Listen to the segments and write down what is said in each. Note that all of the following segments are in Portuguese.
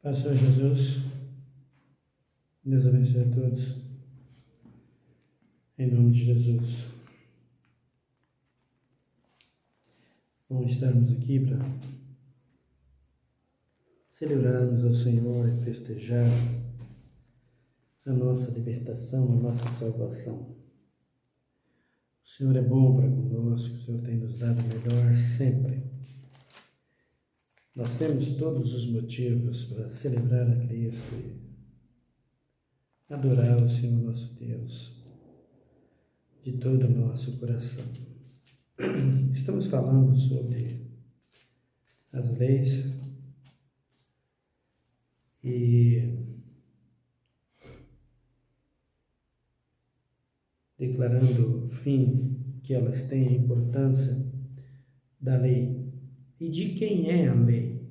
Paz, Senhor Jesus, Deus abençoe a todos, em nome de Jesus. Vamos estarmos aqui para celebrarmos ao Senhor e festejar a nossa libertação, a nossa salvação. O Senhor é bom para conosco, o Senhor tem nos dado o melhor sempre. Nós temos todos os motivos para celebrar a Cristo e adorar o Senhor nosso Deus de todo o nosso coração. Estamos falando sobre as leis e declarando o fim que elas têm, a importância da lei. E de quem é a lei?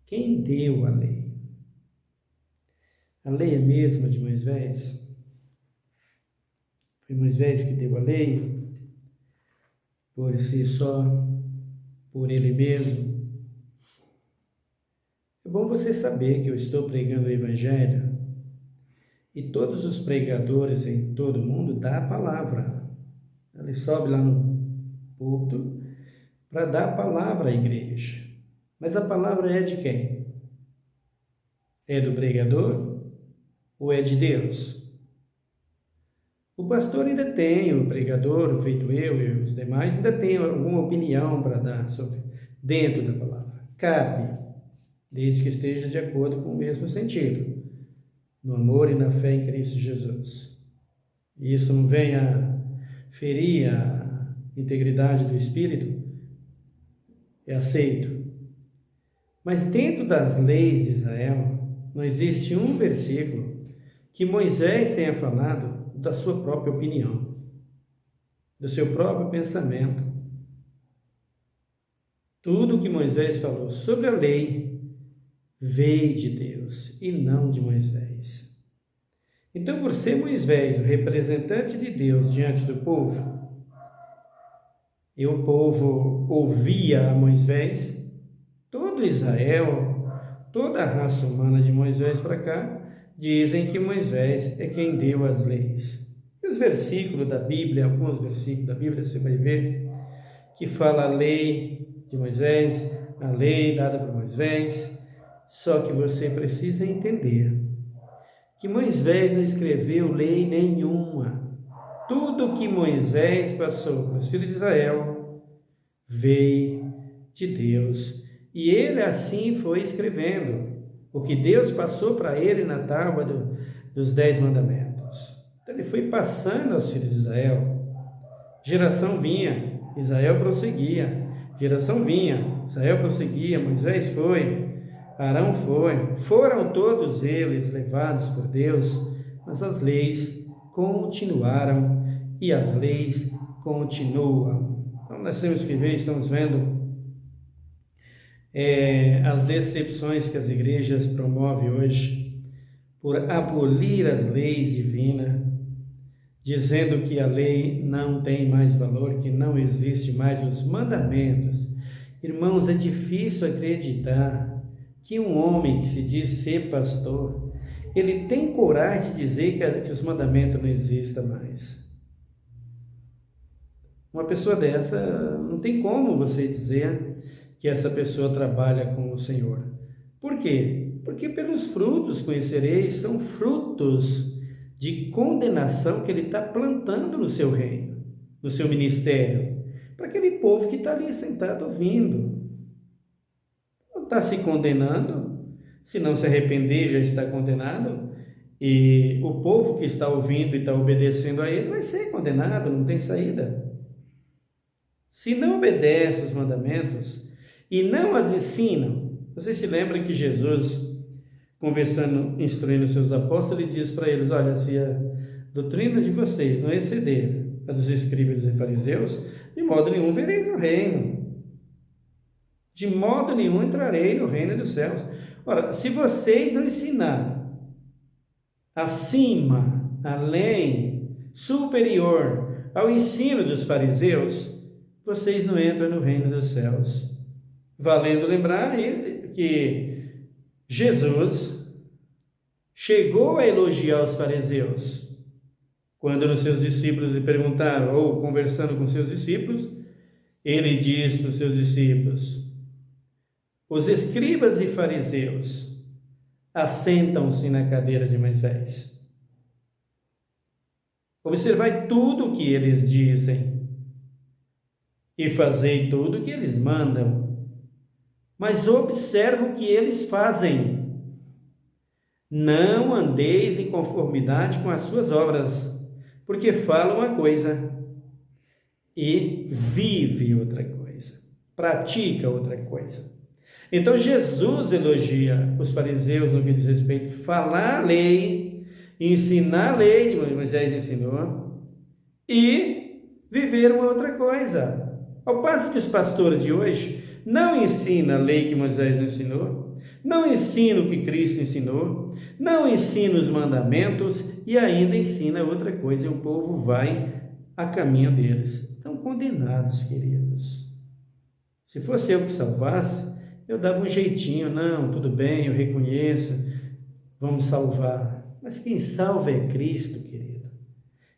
Quem deu a lei? A lei é a mesma de Moisés? Foi Moisés que deu a lei? Por si só? Por ele mesmo? É bom você saber que eu estou pregando o Evangelho e todos os pregadores em todo o mundo dão a palavra. Ele sobe lá no púlpito para dar a palavra à igreja. Mas a palavra é de quem? É do pregador ou é de Deus? O pastor ainda tem, o pregador, feito eu e os demais, ainda tem alguma opinião para dar sobre dentro da palavra. Cabe, desde que esteja de acordo com o mesmo sentido, no amor e na fé em Cristo Jesus. E isso não venha ferir a integridade do Espírito, é aceito. Mas dentro das leis de Israel, não existe um versículo que Moisés tenha falado da sua própria opinião, do seu próprio pensamento. Tudo que Moisés falou sobre a lei veio de Deus e não de Moisés. Então, por ser Moisés o representante de Deus diante do povo, e o povo ouvia a Moisés, todo Israel, toda a raça humana de Moisés para cá, dizem que Moisés é quem deu as leis. E os versículos da Bíblia, alguns versículos da Bíblia, você vai ver, que fala a lei de Moisés, a lei dada por Moisés, só que você precisa entender que Moisés não escreveu lei nenhuma. Tudo que Moisés passou para os filhos de Israel veio de Deus. E ele assim foi escrevendo o que Deus passou para ele na tábua dos 10 mandamentos. Então ele foi passando aos filhos de Israel. Geração vinha, Israel prosseguia. Geração vinha, Israel prosseguia. Moisés foi, Arão foi. Foram todos eles levados por Deus, mas as leis continuaram e as leis continuam. Então nós temos que ver, estamos vendo as decepções que as igrejas promovem hoje por abolir as leis divinas, dizendo que a lei não tem mais valor, que não existe mais os mandamentos. Irmãos, é difícil acreditar que um homem que se diz ser pastor, ele tem coragem de dizer que os mandamentos não existam mais. Uma pessoa dessa, não tem como você dizer que essa pessoa trabalha com o Senhor. Por quê? Porque pelos frutos conhecereis, são frutos de condenação que ele está plantando no seu reino, no seu ministério, para aquele povo que está ali sentado ouvindo. Não está se condenando, se não se arrepender já está condenado, e o povo que está ouvindo e está obedecendo a ele vai ser condenado, não tem saída. Se não obedece os mandamentos e não as ensinam, vocês se lembram que Jesus, conversando, instruindo seus apóstolos, ele diz para eles: olha, se a doutrina de vocês não exceder a dos escribas e fariseus, de modo nenhum vereis o reino. De modo nenhum entrarei no reino dos céus. Ora, se vocês não ensinar acima, além, superior ao ensino dos fariseus, vocês não entram no reino dos céus. Valendo lembrar que Jesus chegou a elogiar os fariseus. Quando os seus discípulos lhe perguntaram, ou conversando com seus discípulos, ele diz para os seus discípulos: os escribas e fariseus assentam-se na cadeira de Moisés. Observai tudo o que eles dizem e fazei tudo o que eles mandam, mas observa o que eles fazem. Não andeis em conformidade com as suas obras, porque falam uma coisa e vive outra coisa, pratica outra coisa. Então Jesus elogia os fariseus no que diz respeito a falar a lei, ensinar a lei que Moisés ensinou e viver uma outra coisa. Ao passo que os pastores de hoje não ensinam a lei que Moisés ensinou, não ensinam o que Cristo ensinou, não ensinam os mandamentos e ainda ensina outra coisa, e o povo vai a caminho deles. Estão condenados, queridos. Se fosse eu que salvasse, eu dava um jeitinho. Não, tudo bem, eu reconheço, vamos salvar. Mas quem salva é Cristo, querido.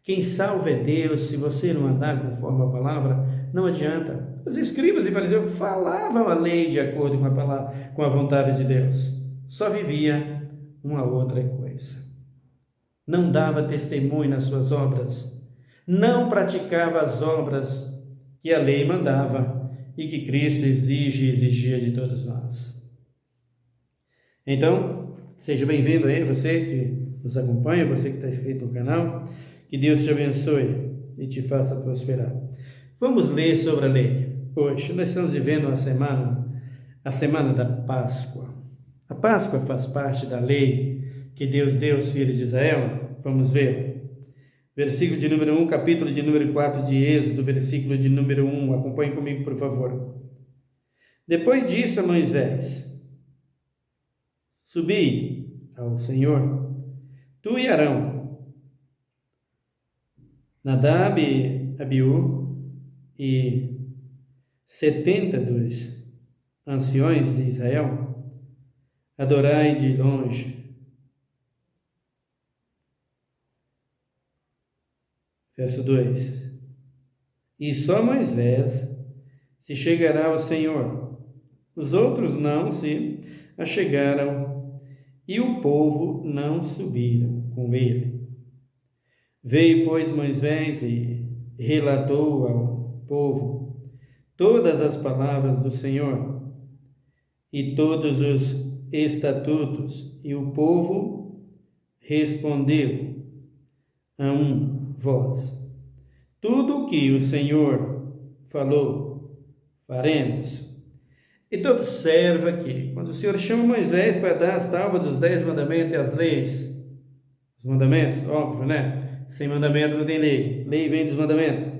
Quem salva é Deus. Se você não andar conforme a palavra, não adianta. Os escribas e fariseus falavam a lei de acordo com a palavra, com a vontade de Deus. Só vivia uma outra coisa. Não dava testemunho nas suas obras. Não praticava as obras que a lei mandava e que Cristo exige e exigia de todos nós. Então, seja bem-vindo aí, você que nos acompanha, você que está inscrito no canal. Que Deus te abençoe e te faça prosperar. Vamos ler sobre a lei. Hoje nós estamos vivendo a semana da Páscoa. A Páscoa faz parte da lei que Deus deu aos filhos de Israel. Vamos ver. Versículo de número 1, capítulo de número 4 de Êxodo, versículo de número 1. Acompanhe comigo, por favor. Depois disso, a Moisés: subi ao Senhor, tu e Arão, Nadab e Abiú, e 70 dos anciões de Israel, adorai de longe. Verso 2: e só Moisés se chegará ao Senhor, os outros não se achegaram, e o povo não subiram com ele. Veio, pois, Moisés e relatou ao povo todas as palavras do Senhor e todos os estatutos, e o povo respondeu a uma voz: tudo o que o Senhor falou, faremos. Então observa que quando o Senhor chama Moisés para dar as tábuas dos 10 mandamentos e as leis, os mandamentos, óbvio, né? Sem mandamento não tem lei, lei vem dos mandamentos.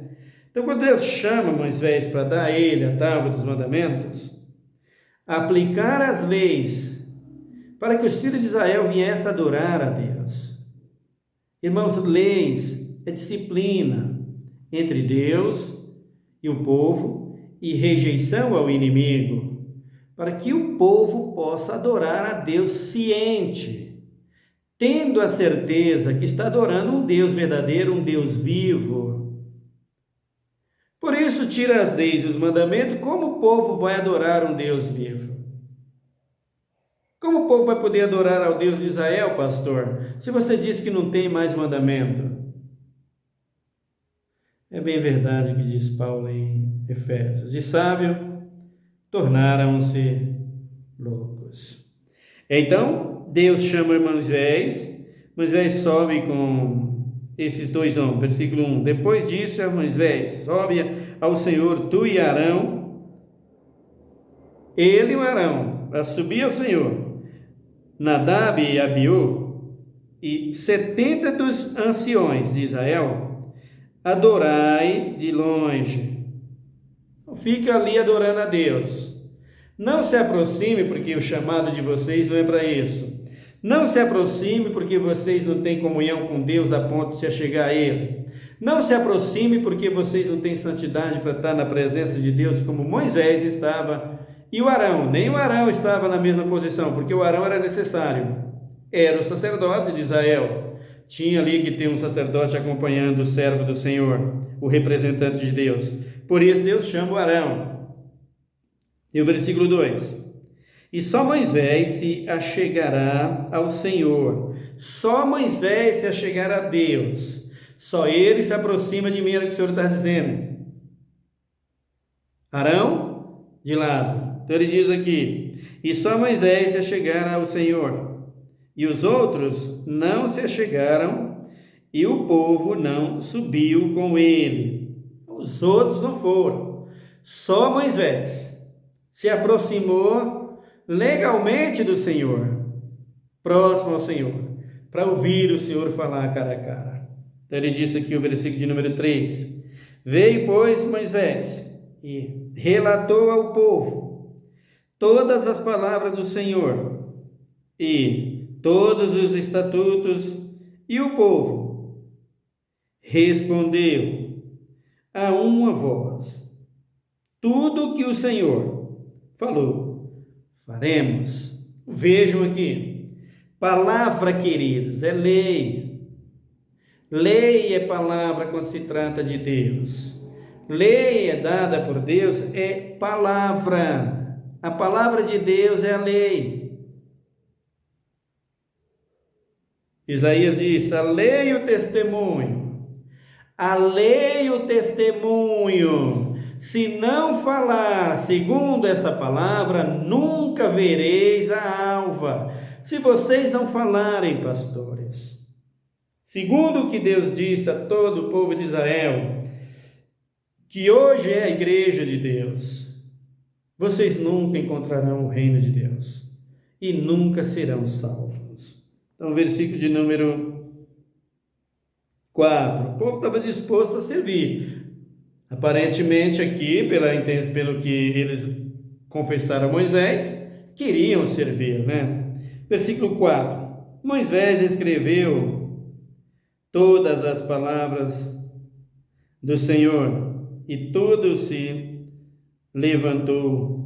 Então quando Deus chama Moisés para dar a ele a tábua dos mandamentos, aplicar as leis para que os filhos de Israel viessem adorar a Deus. Irmãos, leis é disciplina entre Deus e o povo e rejeição ao inimigo, para que o povo possa adorar a Deus ciente, tendo a certeza que está adorando um Deus verdadeiro, um Deus vivo. Por isso, tira as leis e os mandamentos. Como o povo vai adorar um Deus vivo? Como o povo vai poder adorar ao Deus de Israel, pastor, se você diz que não tem mais mandamento? É bem verdade o que diz Paulo em Efésios: de sábio tornaram-se loucos. Então, Deus chama Moisés sobe com esses dois homens. Versículo 1: depois disso, Moisés sobe ao Senhor, tu e Arão, ele e o Arão, a subir ao Senhor, Nadab e Abiú, e 70 dos anciões de Israel, adorai de longe. Fica ali adorando a Deus. Não se aproxime, porque o chamado de vocês não é para isso. Não se aproxime, porque vocês não têm comunhão com Deus a ponto de se achegar a Ele. Não se aproxime, porque vocês não têm santidade para estar na presença de Deus como Moisés estava E o Arão, nem o Arão estava na mesma posição, porque o Arão era necessário. Era o sacerdote de Israel. Tinha ali que ter um sacerdote acompanhando o servo do Senhor, o representante de Deus. Por isso Deus chama o Arão. E o versículo 2: e só Moisés se achegará ao Senhor. Só Moisés se achegará a Deus. Só ele se aproxima de mim, é o que o Senhor está dizendo. Arão, de lado. Então ele diz aqui: e só Moisés se achegará ao Senhor. E os outros não se achegaram, e o povo não subiu com ele. Os outros não foram. Só Moisés se aproximou legalmente do Senhor, próximo ao Senhor, para ouvir o Senhor falar cara a cara. Então ele disse aqui o versículo de número 3: veio, pois, Moisés e relatou ao povo todas as palavras do Senhor e todos os estatutos, e o povo respondeu a uma voz: tudo o que o Senhor falou, faremos. Vejam aqui, palavra, queridos, é lei. Lei é palavra quando se trata de Deus. Lei é dada por Deus, é palavra. A palavra de Deus é a lei. Isaías diz: a lei e o testemunho. A lei e o testemunho. Se não falar segundo essa palavra, nunca vereis a alva. Se vocês não falarem, pastores, segundo o que Deus disse a todo o povo de Israel, que hoje é a igreja de Deus, vocês nunca encontrarão o reino de Deus e nunca serão salvos. Então, versículo de número 4. O povo estava disposto a servir. Aparentemente aqui, pelo que eles confessaram a Moisés, queriam servir, né? Versículo 4. Moisés escreveu todas as palavras do Senhor, e tudo se levantou.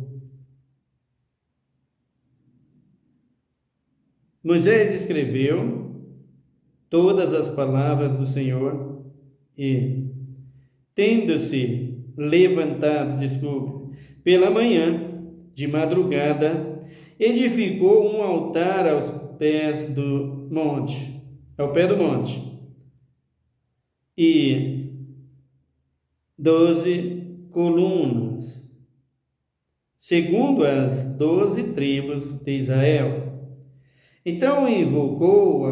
Moisés escreveu todas as palavras do Senhor e, tendo-se levantado, pela manhã, de madrugada, edificou um altar aos pés do monte, ao pé do monte, e 12 colunas, segundo as 12 tribos de Israel. Então invocou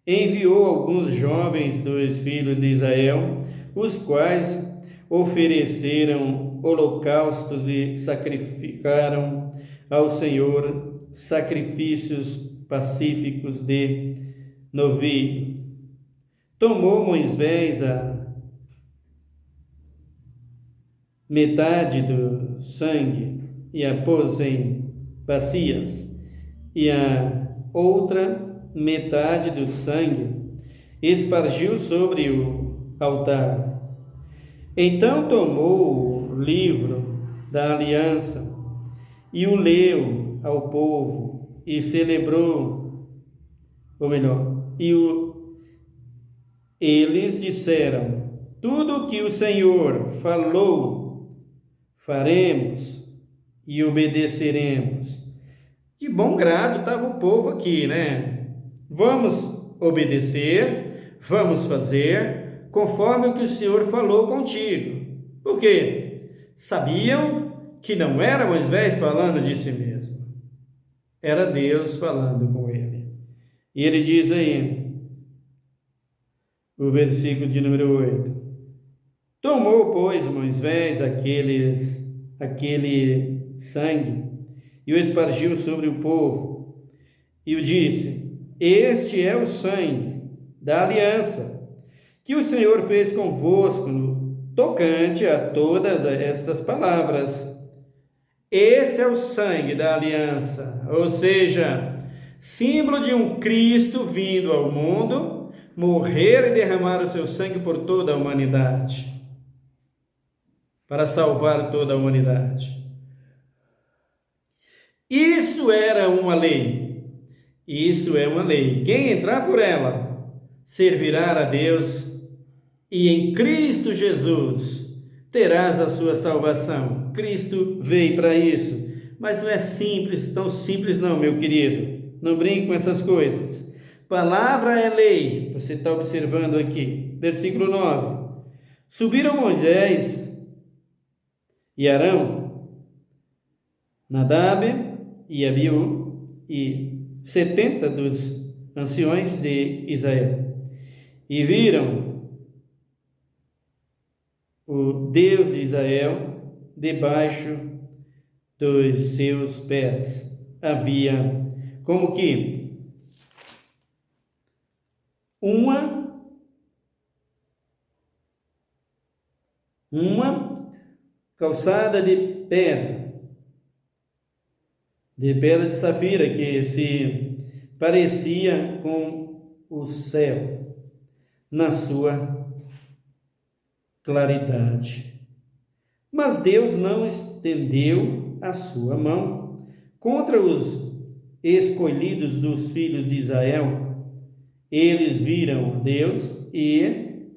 enviou alguns jovens dos filhos de Israel, os quais ofereceram holocaustos e sacrificaram ao Senhor sacrifícios pacíficos de novilho. Tomou Moisés a metade do sangue e a pôs em bacias, e a outra metade do sangue espargiu sobre o altar. Então tomou o livro da aliança e o leu ao povo e celebrou, eles disseram: tudo o que o Senhor falou, faremos e obedeceremos. De bom grado estava o povo aqui, né? Vamos obedecer, vamos fazer conforme o que o Senhor falou contigo. Por quê? Sabiam que não era Moisés falando de si mesmo, era Deus falando com ele. E ele diz aí, o versículo de número 8: tomou, pois, Moisés aquele sangue e o espargiu sobre o povo, e o disse: este é o sangue da aliança que o Senhor fez convosco, tocante a todas estas palavras. Esse é o sangue da aliança, ou seja, símbolo de um Cristo vindo ao mundo, morrer e derramar o seu sangue por toda a humanidade. para salvar toda a humanidade. Isso era uma lei. Isso é uma lei. Quem entrar por ela servirá a Deus e em Cristo Jesus terás a sua salvação. Cristo veio para isso. Mas não é simples, tão simples não, meu querido. Não brinque com essas coisas. Palavra é lei. Você está observando aqui. Versículo 9. Subiram Moisés e Arão, Nadab e Abiú e 70 dos anciões de Israel. E viram o Deus de Israel debaixo dos seus pés. Havia como que uma calçada de pedra de safira, que se parecia com o céu na sua claridade. Mas Deus não estendeu a sua mão contra os escolhidos dos filhos de Israel. Eles viram a Deus e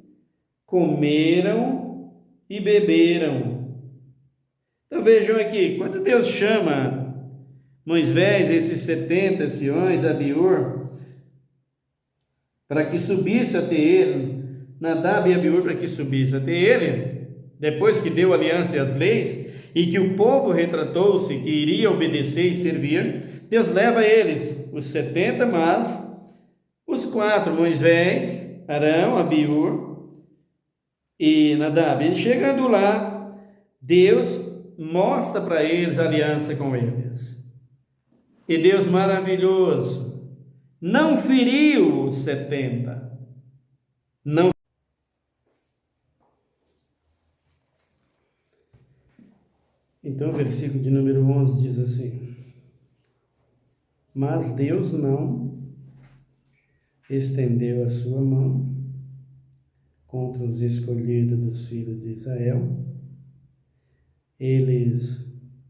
comeram e beberam. Então vejam aqui, quando Deus chama Moisés, esses 70 anciões, Abiú, para que subisse até ele, Nadab e Abiú para que subisse até ele, depois que deu aliança e as leis, e que o povo retratou-se que iria obedecer e servir, Deus leva eles, os 70, mas os 4, Moisés, Arão, Abiú e Nadab. E chegando lá, Deus mostra para eles a aliança com eles. E Deus maravilhoso não feriu os 70. Não. Então o versículo de número 11 diz assim: mas Deus não estendeu a sua mão contra os escolhidos dos filhos de Israel. Eles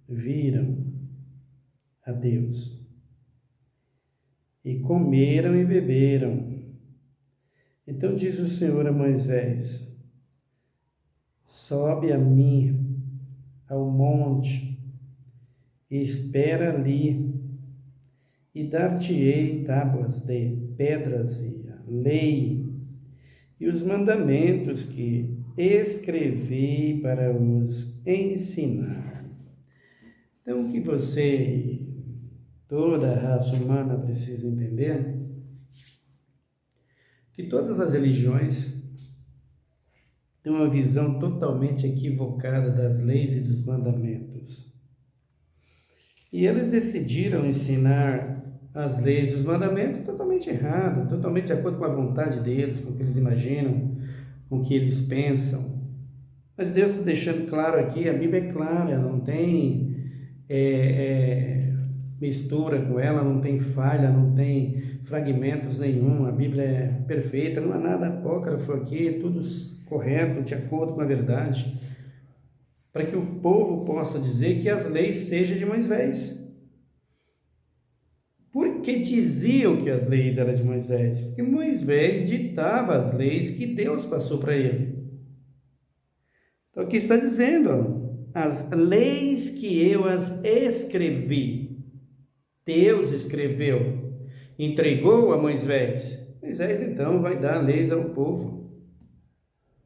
viram a Deus e comeram e beberam. Então diz o Senhor a Moisés: sobe a mim ao monte e espera ali, e dar-te-ei tábuas de pedras e a lei e os mandamentos que escrevi para os ensinar. Então, o que você, toda a raça humana, precisa entender, que todas as religiões têm uma visão totalmente equivocada das leis e dos mandamentos. E eles decidiram ensinar as leis e os mandamentos totalmente errado, totalmente de acordo com a vontade deles, com o que eles imaginam, com o que eles pensam. Mas Deus está deixando claro aqui, a Bíblia é clara, não tem mistura com ela, não tem falha, não tem fragmentos nenhum, a Bíblia é perfeita, não há nada apócrifo aqui, tudo correto, de acordo com a verdade, para que o povo possa dizer que as leis sejam de Moisés. Por que diziam que as leis eram de Moisés? Porque Moisés ditava as leis que Deus passou para ele. Então aqui está dizendo, as leis que eu as escrevi, Deus escreveu, entregou a Moisés. Moisés então vai dar leis ao povo,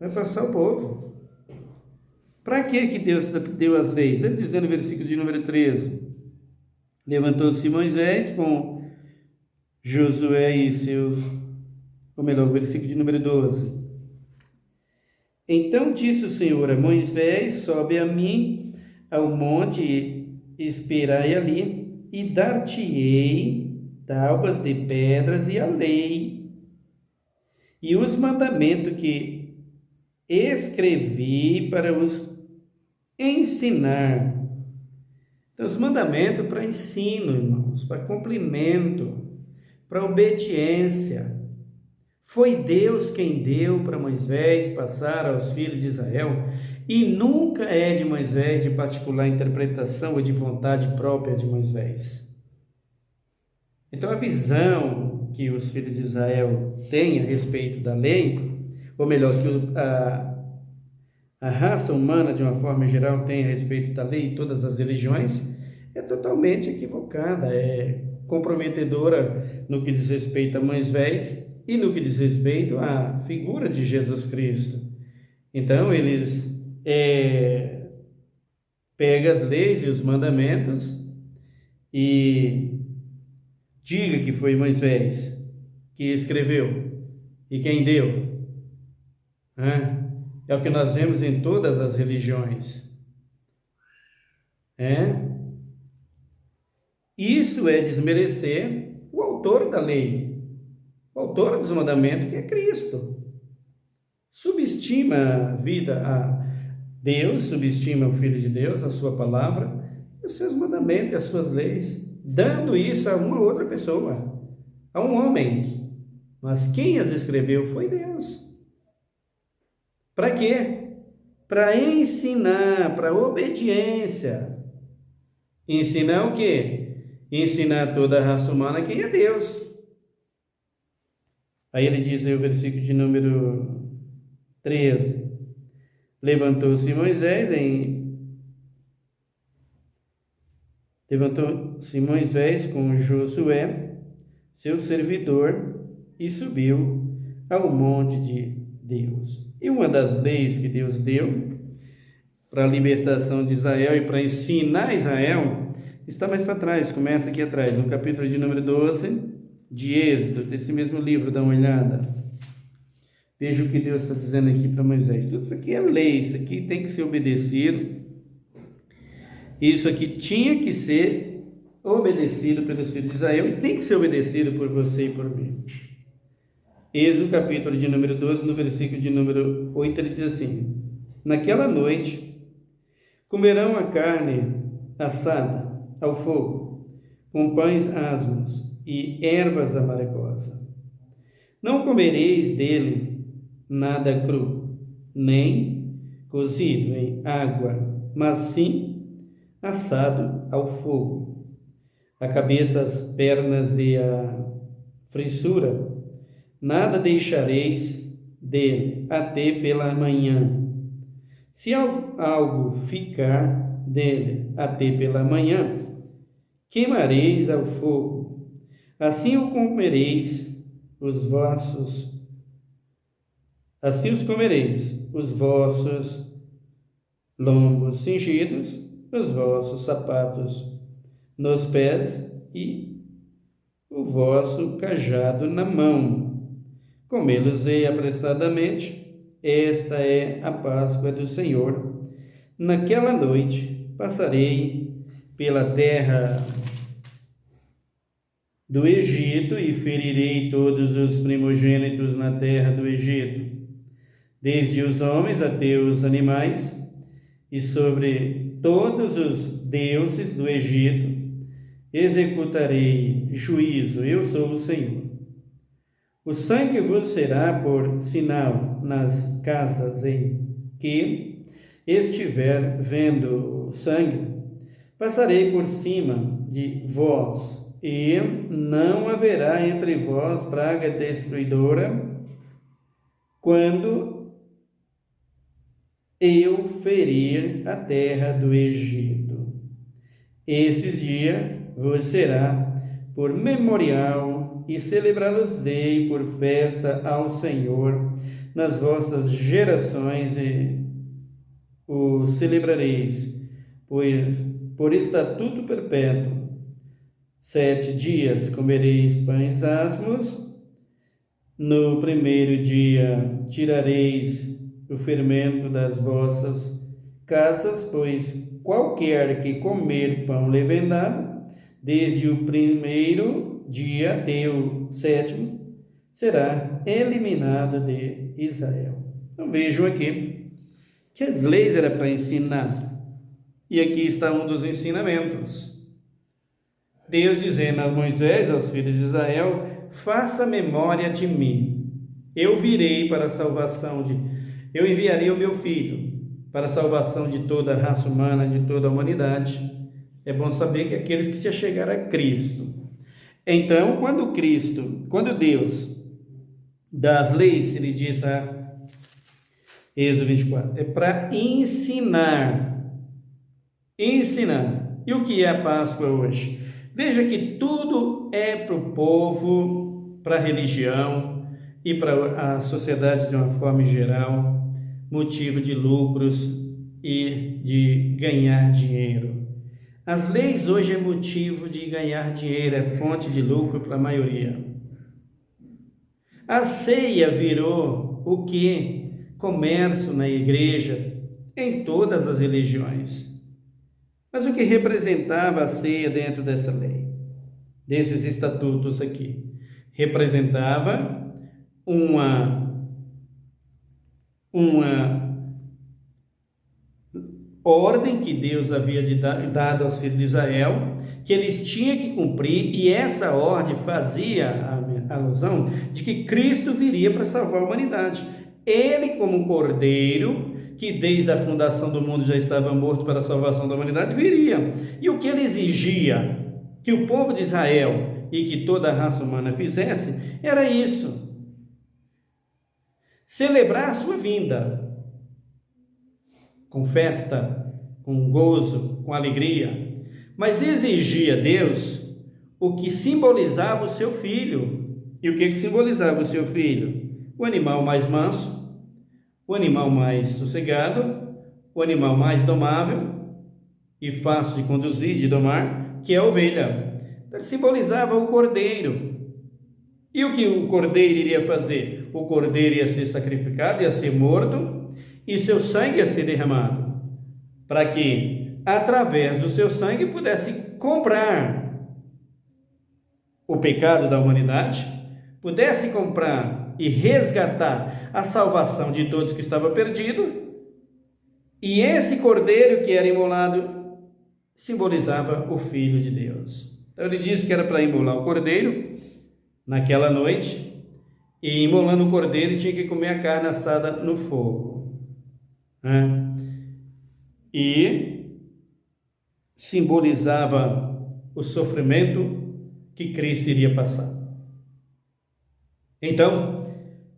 vai passar ao povo. Para que Deus deu as leis? Ele diz no versículo de número 13, levantou-se Moisés com Josué e seus, ou melhor, o versículo de número 12. Então disse o Senhor a Moisés: sobe a mim ao monte e esperai ali, e dar-te-ei tábuas de pedras e a lei, e os mandamentos que escrevi para os ensinar. Então, os mandamentos para ensino, irmãos, para cumprimento, para obediência. Foi Deus quem deu para Moisés passar aos filhos de Israel, e nunca é de Moisés de particular interpretação ou de vontade própria de Moisés. Então, a visão que os filhos de Israel têm a respeito da lei, ou melhor, que a raça humana, de uma forma geral, tem a respeito da lei e todas as religiões, é totalmente equivocada, é comprometedora no que diz respeito a Moisés e no que diz respeito à figura de Jesus Cristo. Então, eles pegam as leis e os mandamentos e diga que foi Moisés que escreveu e quem deu. É o que nós vemos em todas as religiões. Isso é desmerecer o autor da lei, o autor dos mandamentos, que é Cristo. Subestima a vida a Deus, subestima o Filho de Deus, a sua palavra, os seus mandamentos e as suas leis, dando isso a uma outra pessoa, a um homem. Mas quem as escreveu foi Deus. Para quê? Para ensinar, para obediência. Ensinar o quê? Ensinar toda a raça humana quem é Deus. Aí ele diz aí o versículo de número 13. Levantou-se Moisés com Josué, seu servidor, e subiu ao monte de Deus. E uma das leis que Deus deu para a libertação de Israel e para ensinar Israel está mais para trás, começa aqui atrás, no capítulo de número 12 de Êxodo, desse mesmo livro, dá uma olhada. Veja o que Deus está dizendo aqui para Moisés. Tudo isso aqui é lei, isso aqui tem que ser obedecido. Isso aqui tinha que ser obedecido pelos filhos de Israel e tem que ser obedecido por você e por mim. Êxodo, capítulo de número 12, no versículo de número 8, ele diz assim: naquela noite comerão a carne assada ao fogo, com pães asmos e ervas amargosas. Não comereis dele nada cru, nem cozido em água, mas sim assado ao fogo. A cabeça, as pernas e a frissura, nada deixareis dele até pela manhã. Se algo ficar dele até pela manhã, queimareis ao fogo. Assim os comereis, os vossos lombos cingidos, os vossos sapatos nos pés e o vosso cajado na mão. Comê-los-ei apressadamente. Esta é a Páscoa do Senhor. Naquela noite passarei pela terra do Egito e ferirei todos os primogênitos na terra do Egito, desde os homens até os animais, e sobre todos os deuses do Egito executarei juízo. Eu sou o Senhor. O sangue vos será por sinal nas casas em que estiver vendo o sangue. Passarei por cima de vós, e não haverá entre vós praga destruidora, quando eu ferir a terra do Egito. Esse dia vos será por memorial, e celebrá-los-ei por festa ao Senhor nas vossas gerações, e o celebrareis por estatuto perpétuo. 7 dias comereis pães asmos. No primeiro dia tirareis o fermento das vossas casas, pois qualquer que comer pão levedado, desde o primeiro dia até o 7º, será eliminado de Israel. Então vejam aqui que as leis eram para ensinar. E aqui está um dos ensinamentos. Deus dizendo a Moisés, aos filhos de Israel: faça memória de mim. eu virei para a salvação eu enviarei o meu filho para a salvação de toda a raça humana, de toda a humanidade. É bom saber que aqueles que se achegaram a Cristo. Então, quando Deus dá as leis, ele diz lá, Êxodo 24, é para ensinar. E o que é a Páscoa hoje? Veja que tudo é para o povo, para a religião e para a sociedade de uma forma geral, motivo de lucros e de ganhar dinheiro. As leis hoje é motivo de ganhar dinheiro, é fonte de lucro para a maioria. A ceia virou o que? Comércio na igreja, em todas as religiões. Mas o que representava a ceia dentro dessa lei? Desses estatutos aqui? Representava uma ordem que Deus havia dado aos filhos de Israel, que eles tinham que cumprir, e essa ordem fazia a alusão de que Cristo viria para salvar a humanidade. Ele, como cordeiro, que desde a fundação do mundo já estava morto para a salvação da humanidade, viria. E o que ele exigia que o povo de Israel e que toda a raça humana fizesse, era isso: celebrar a sua vinda, com festa, com gozo, com alegria, mas exigia a Deus o que simbolizava o seu filho. E o que simbolizava o seu filho? O animal mais manso, o animal mais sossegado, o animal mais domável e fácil de conduzir, de domar, que é a ovelha. Então, ele simbolizava o cordeiro. E o que o cordeiro iria fazer? O cordeiro ia ser sacrificado, ia ser morto, e seu sangue ia ser derramado, para que, através do seu sangue, pudesse comprar o pecado da humanidade, pudesse comprar e resgatar a salvação de todos que estavam perdidos. E esse cordeiro que era imolado simbolizava o Filho de Deus. Então ele disse que era para imolar o cordeiro naquela noite, e imolando o cordeiro tinha que comer a carne assada no fogo, né? E simbolizava o sofrimento que Cristo iria passar. Então,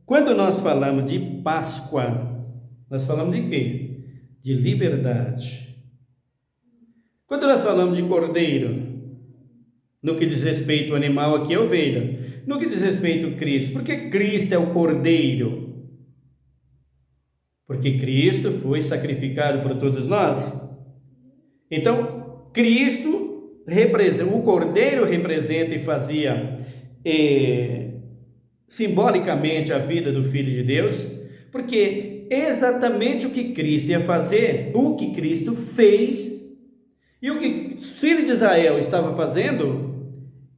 quando nós falamos de Páscoa, nós falamos de quê? De liberdade. Quando nós falamos de cordeiro, no que diz respeito ao animal, aqui é ovelha. No que diz respeito a Cristo, porque Cristo é o cordeiro? Porque Cristo foi sacrificado por todos nós. Então, Cristo representa, o cordeiro representa e fazia simbolicamente a vida do Filho de Deus, porque exatamente o que Cristo ia fazer, o que Cristo fez, e o que os filhos de Israel estavam fazendo,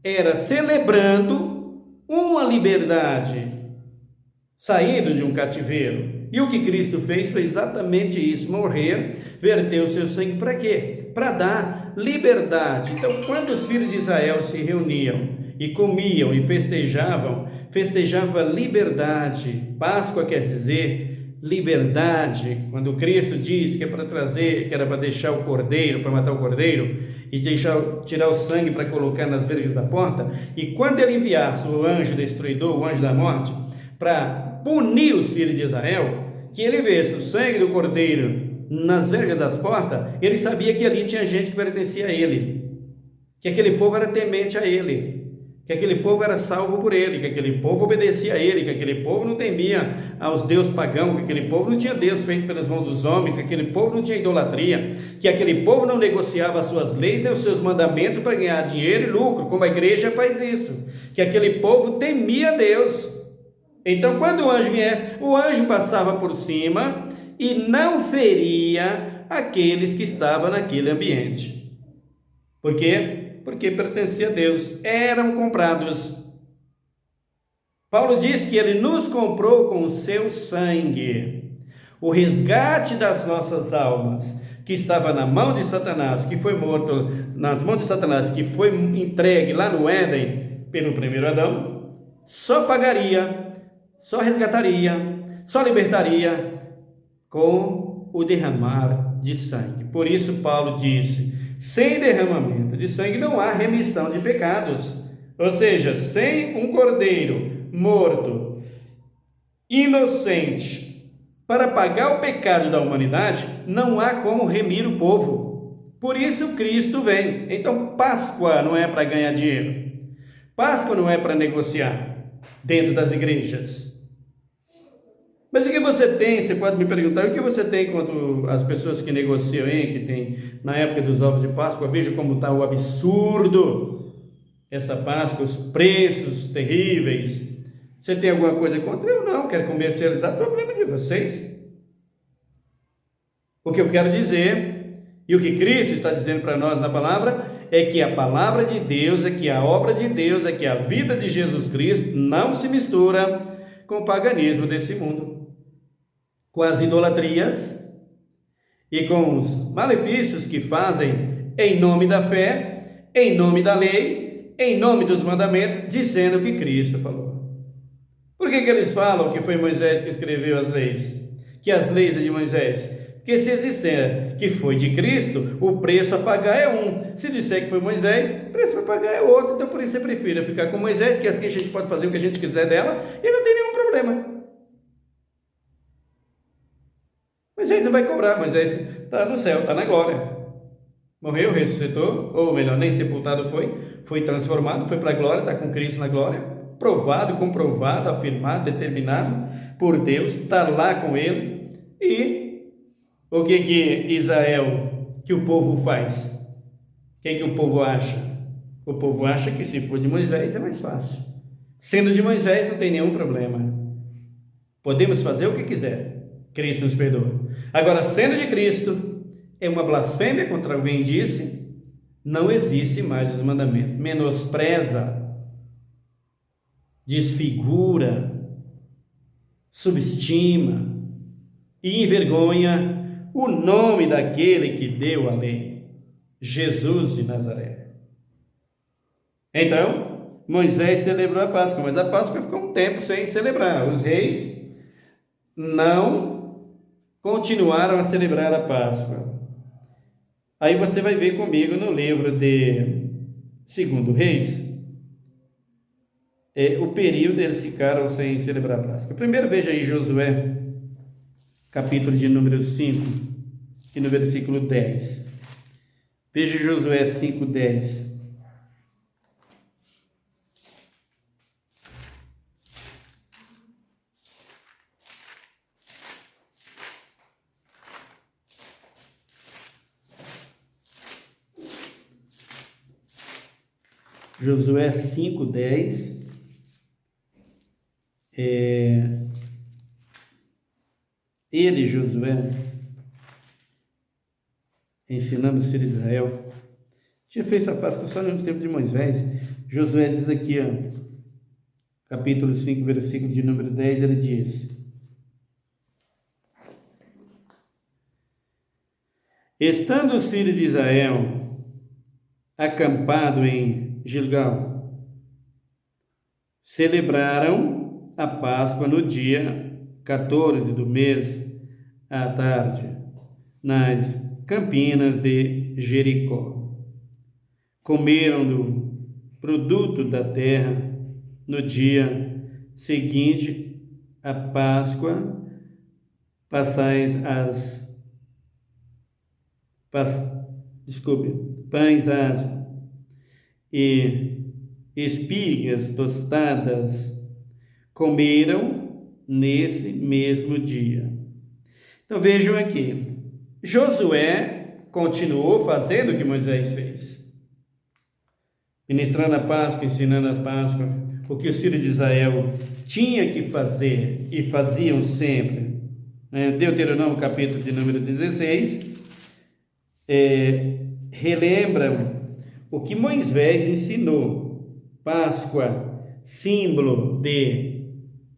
era celebrando uma liberdade, saindo de um cativeiro. E o que Cristo fez foi exatamente isso: morrer, verter o seu sangue. Para quê? Para dar liberdade. Então, quando os filhos de Israel se reuniam e comiam e festejavam a liberdade. Páscoa quer dizer liberdade. Quando Cristo diz que é para trazer, que era para deixar o cordeiro, para matar o cordeiro e tirar o sangue para colocar nas vergas da porta, e quando ele enviasse o anjo destruidor, o anjo da morte, para punir os filhos de Israel, que ele visse o sangue do cordeiro nas vergas das portas, ele sabia que ali tinha gente que pertencia a ele, que aquele povo era temente a ele, que aquele povo era salvo por ele, que aquele povo obedecia a ele, que aquele povo não temia aos deuses pagãos, que aquele povo não tinha Deus feito pelas mãos dos homens, que aquele povo não tinha idolatria, que aquele povo não negociava as suas leis nem os seus mandamentos para ganhar dinheiro e lucro, como a igreja faz isso, que aquele povo temia Deus. Então, quando o anjo viesse, o anjo passava por cima e não feria aqueles que estavam naquele ambiente. Por quê? Porque pertencia a Deus, eram comprados. Paulo diz que ele nos comprou com o seu sangue. O resgate das nossas almas, que estava na mão de Satanás, que foi morto nas mãos de Satanás, que foi entregue lá no Éden pelo primeiro Adão, só pagaria só resgataria, só libertaria com o derramar de sangue. Por isso Paulo disse: sem derramamento de sangue não há remissão de pecados. Ou seja, sem um cordeiro morto, inocente, para pagar o pecado da humanidade, não há como remir o povo. Por isso Cristo vem. Então Páscoa não é para ganhar dinheiro. Páscoa não é para negociar dentro das igrejas. Mas o que você tem? Você pode me perguntar, o que você tem contra as pessoas que negociam, hein? Que tem na época dos ovos de Páscoa? Veja como está o absurdo essa Páscoa, os preços terríveis. Você tem alguma coisa contra? Eu não, quero comercializar, problema de vocês. O que eu quero dizer, e o que Cristo está dizendo para nós na palavra, é que a palavra de Deus, é que a obra de Deus, é que a vida de Jesus Cristo não se mistura com o paganismo desse mundo, com as idolatrias e com os malefícios que fazem em nome da fé, em nome da lei, em nome dos mandamentos, dizendo o que Cristo falou. Por que eles falam que foi Moisés que escreveu as leis? Que as leis é de Moisés? Porque se disser que foi de Cristo, o preço a pagar é um. Se disser que foi Moisés, o preço a pagar é outro. Então por isso você prefere ficar com Moisés, que assim a gente pode fazer o que a gente quiser dela e não tem nenhum problema. Moisés não vai cobrar, Moisés está no céu, está na glória. Morreu, ressuscitou, ou melhor, nem sepultado foi transformado, foi para a glória, está com Cristo na glória, provado, comprovado, afirmado, determinado por Deus, está lá com Ele. E o que Israel, que o povo faz? O que o povo acha? O povo acha que se for de Moisés é mais fácil. Sendo de Moisés não tem nenhum problema. Podemos fazer o que quiser. Cristo nos perdoa. Agora, sendo de Cristo, é uma blasfêmia contra alguém disse, não existe mais os mandamentos. Menospreza, desfigura, subestima e envergonha o nome daquele que deu a lei, Jesus de Nazaré. Então, Moisés celebrou a Páscoa, mas a Páscoa ficou um tempo sem celebrar. Os reis não continuaram a celebrar a Páscoa. Aí você vai ver comigo no livro de 2 Reis, o período eles ficaram sem celebrar a Páscoa. Primeiro veja aí Josué, capítulo de número 5, e no versículo 10. Veja Josué 5, 10. Josué 5, 10. Ele, Josué, ensinando os filhos de Israel, tinha feito a Páscoa só no tempo de Moisés. Josué diz aqui, capítulo 5, versículo de número 10, ele diz: estando os filhos de Israel acampados em Gilgal, celebraram a Páscoa no dia 14 do mês, à tarde, nas campinas de Jericó. Comeram do produto da terra no dia seguinte à Páscoa, pães asmos e espigas tostadas comeram nesse mesmo dia. Então vejam aqui, Josué continuou fazendo o que Moisés fez, ministrando a Páscoa, ensinando a Páscoa, o que os filhos de Israel tinham que fazer e faziam sempre. Deuteronômio capítulo de número 16 relembram o que Moisés ensinou. Páscoa, símbolo de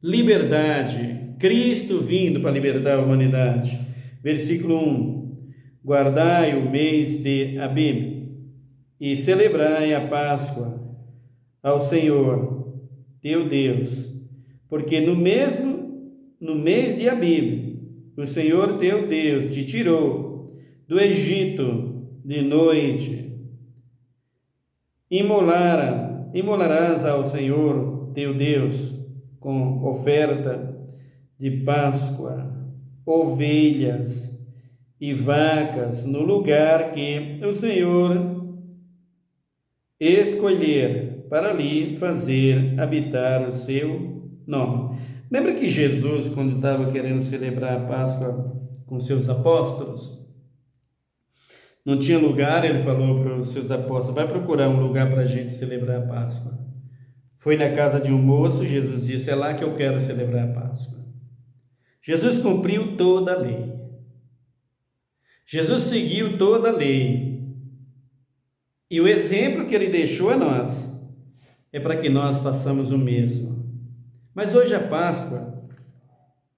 liberdade, Cristo vindo para libertar a humanidade. Versículo 1: guardai o mês de Abib e celebrai a Páscoa ao Senhor teu Deus, porque no mês de Abib, o Senhor teu Deus te tirou do Egito de noite. Imolarás ao Senhor teu Deus com oferta de Páscoa, ovelhas e vacas no lugar que o Senhor escolher para ali fazer habitar o seu nome. Lembra que Jesus, quando estava querendo celebrar a Páscoa com seus apóstolos, não tinha lugar, ele falou para os seus apóstolos: vai procurar um lugar para a gente celebrar a Páscoa. Foi na casa de um moço, Jesus disse: é lá que eu quero celebrar a Páscoa. Jesus cumpriu toda a lei. Jesus seguiu toda a lei. E o exemplo que ele deixou a nós é para que nós façamos o mesmo. Mas hoje a Páscoa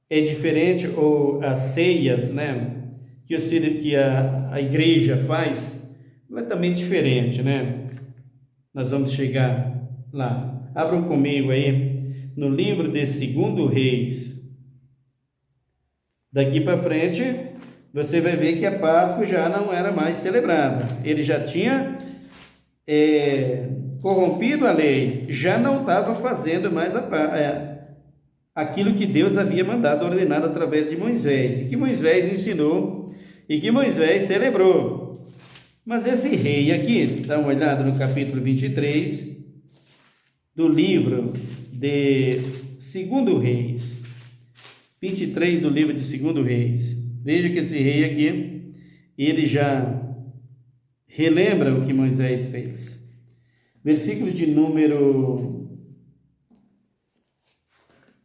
é diferente, ou as ceias, né, que a igreja faz, é também diferente, né? Nós vamos chegar lá. Abram comigo aí no livro de 2 Reis. Daqui para frente, você vai ver que a Páscoa já não era mais celebrada. Ele já tinha corrompido a lei, já não estava fazendo mais aquilo que Deus havia mandado, ordenado através de Moisés, e que Moisés ensinou e que Moisés celebrou. Mas esse rei aqui, dá uma olhada no capítulo 23 do livro de 2 Reis, 23 do livro de 2 Reis. Veja que esse rei aqui, ele já relembra o que Moisés fez. Versículo de número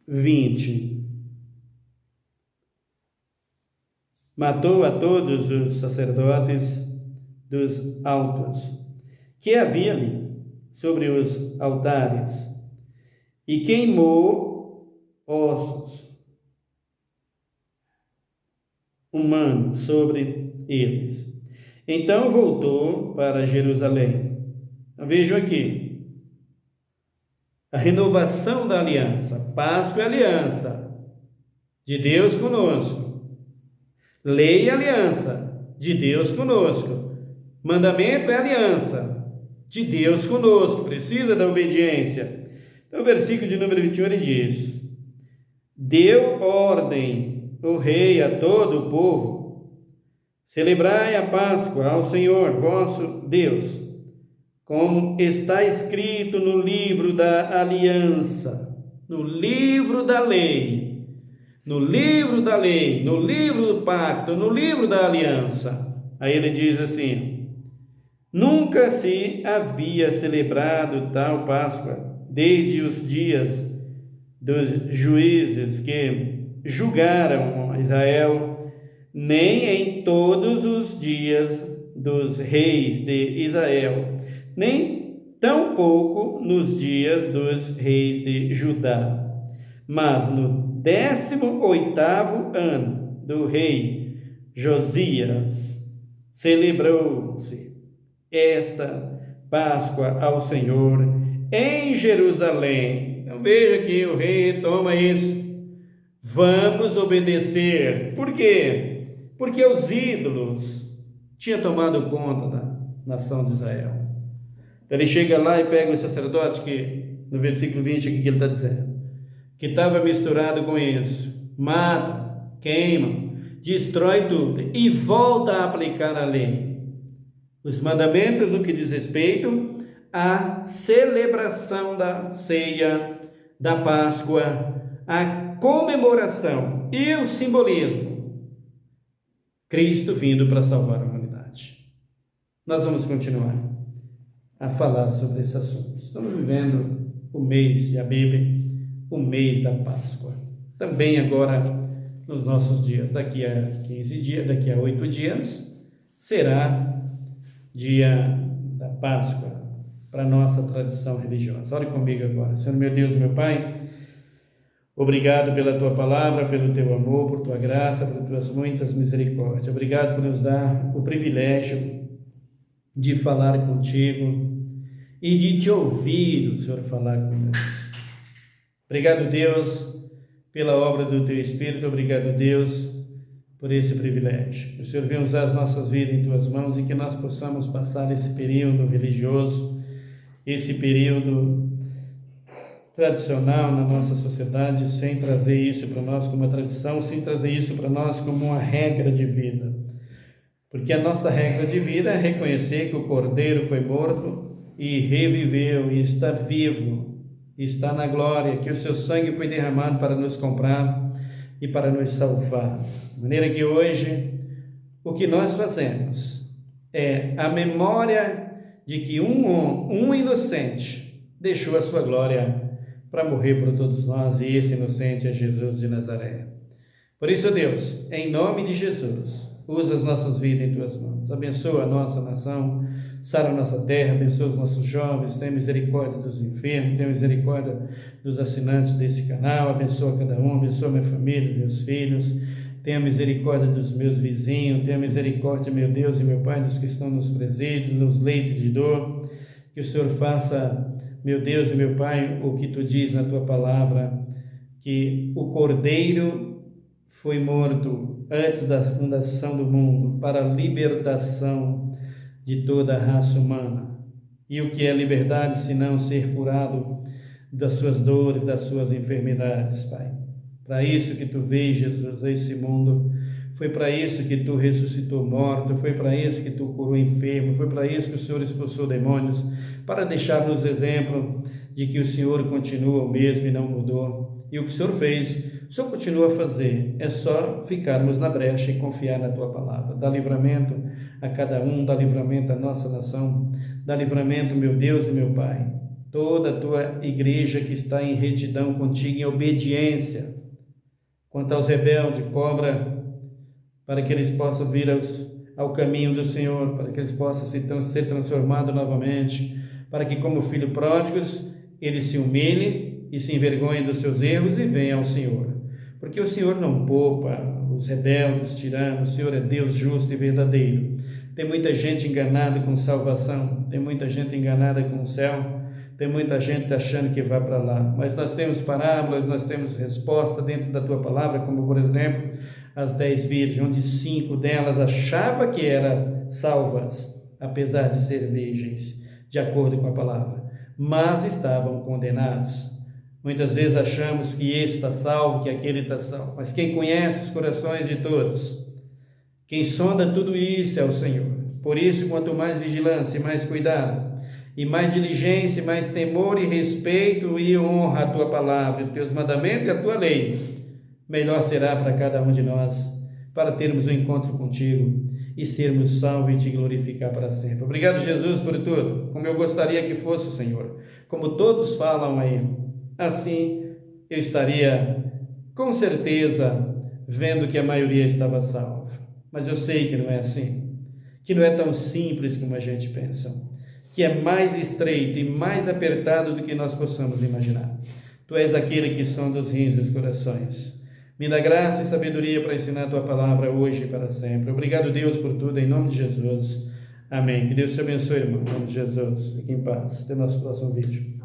20. Matou a todos os sacerdotes dos altos que havia ali sobre os altares e queimou ossos humanos sobre eles. Então voltou para Jerusalém. Vejo aqui a renovação da aliança. Páscoa é aliança de Deus conosco. Lei é aliança de Deus conosco. Mandamento é aliança de Deus conosco. Precisa da obediência. Então, o versículo de número 21 ele diz: deu ordem o rei a todo o povo: celebrai a Páscoa ao Senhor vosso Deus, como está escrito no livro da aliança, no livro da lei, no livro da lei, no livro do pacto, no livro da aliança. Aí ele diz assim: nunca se havia celebrado tal Páscoa desde os dias dos juízes que julgaram Israel, nem em todos os dias dos reis de Israel, nem tampouco nos dias dos reis de Judá. Mas no 18º ano do rei Josias, celebrou-se esta Páscoa ao Senhor em Jerusalém. Então veja que o rei retoma isso. Vamos obedecer. Por quê? Porque os ídolos tinham tomado conta da nação de Israel. Então ele chega lá e pega os sacerdotes, que no versículo 20 aqui que ele está dizendo, que estava misturado com isso, mata, queima, destrói tudo e volta a aplicar a lei. Os mandamentos no que diz respeito à celebração da ceia, da Páscoa, a comemoração e o simbolismo. Cristo vindo para salvar a humanidade. Nós vamos continuar a falar sobre esse assunto. Estamos vivendo o mês de Abib, o mês da Páscoa. Também agora, nos nossos dias, daqui a 15 dias, daqui a 8 dias, será dia da Páscoa, para a nossa tradição religiosa. Ore comigo agora. Senhor meu Deus, meu Pai, obrigado pela Tua palavra, pelo Teu amor, por Tua graça, por Tuas muitas misericórdias. Obrigado por nos dar o privilégio de falar contigo e de Te ouvir, o Senhor, falar conosco. Obrigado, Deus, pela obra do Teu Espírito. Obrigado, Deus, por esse privilégio. Que o Senhor venha usar as nossas vidas em Tuas mãos e que nós possamos passar esse período religioso, esse período tradicional na nossa sociedade, sem trazer isso para nós como uma tradição, sem trazer isso para nós como uma regra de vida. Porque a nossa regra de vida é reconhecer que o Cordeiro foi morto e reviveu e está vivo, está na glória, que o seu sangue foi derramado para nos comprar e para nos salvar. De maneira que hoje, o que nós fazemos é a memória de que um inocente deixou a sua glória para morrer por todos nós, e esse inocente é Jesus de Nazaré. Por isso, Deus, em nome de Jesus, usa as nossas vidas em Tuas mãos. Abençoa a nossa nação, sara a nossa terra, abençoa os nossos jovens, tenha misericórdia dos enfermos, tenha misericórdia dos assinantes desse canal, abençoa cada um, abençoa minha família, meus filhos, tenha misericórdia dos meus vizinhos, tenha misericórdia, meu Deus e meu Pai, dos que estão nos presídios, nos leitos de dor, que o Senhor faça, meu Deus e meu Pai, o que Tu diz na Tua palavra, que o Cordeiro foi morto antes da fundação do mundo para a libertação de toda a raça humana. E o que é liberdade senão ser curado das suas dores, das suas enfermidades, Pai? Para isso que Tu veio, Jesus, a esse mundo. Foi para isso que Tu ressuscitou morto, foi para isso que Tu curou enfermo, foi para isso que o Senhor expulsou demônios, para deixar-nos exemplo de que o Senhor continua o mesmo e não mudou. E o que o Senhor fez, o Senhor continua a fazer. É só ficarmos na brecha e confiar na Tua palavra. Dá livramento a cada um, dá livramento à nossa nação, dá livramento, meu Deus e meu Pai, toda a Tua igreja que está em retidão contigo, em obediência. Quanto aos rebeldes, cobra para que eles possam vir ao caminho do Senhor, para que eles possam ser transformados novamente, para que, como filhos pródigos, eles se humilhem e se envergonhem dos seus erros e venham ao Senhor. Porque o Senhor não poupa os rebeldes, os tiranos, o Senhor é Deus justo e verdadeiro. Tem muita gente enganada com salvação, tem muita gente enganada com o céu, tem muita gente achando que vai para lá. Mas nós temos parábolas, nós temos resposta dentro da Tua palavra, como, por exemplo, as 10 virgens, onde 5 delas achavam que eram salvas, apesar de ser virgens, de acordo com a palavra, mas estavam condenados. Muitas vezes achamos que esse está salvo, que aquele está salvo, mas quem conhece os corações de todos, quem sonda tudo isso é o Senhor. Por isso, quanto mais vigilância e mais cuidado, e mais diligência, e mais temor e respeito e honra a Tua palavra, os Teus mandamentos e a Tua lei, melhor será para cada um de nós, para termos um encontro contigo e sermos salvos e Te glorificar para sempre. Obrigado, Jesus, por tudo, como eu gostaria que fosse, Senhor. Como todos falam aí, assim eu estaria, com certeza, vendo que a maioria estava salva. Mas eu sei que não é assim, que não é tão simples como a gente pensa, que é mais estreito e mais apertado do que nós possamos imaginar. Tu és aquele que sonda os rins dos corações. Me dá graça e sabedoria para ensinar a Tua palavra hoje e para sempre. Obrigado, Deus, por tudo, em nome de Jesus. Amém. Que Deus te abençoe, irmão, em nome de Jesus. Fique em paz. Até o nosso próximo vídeo.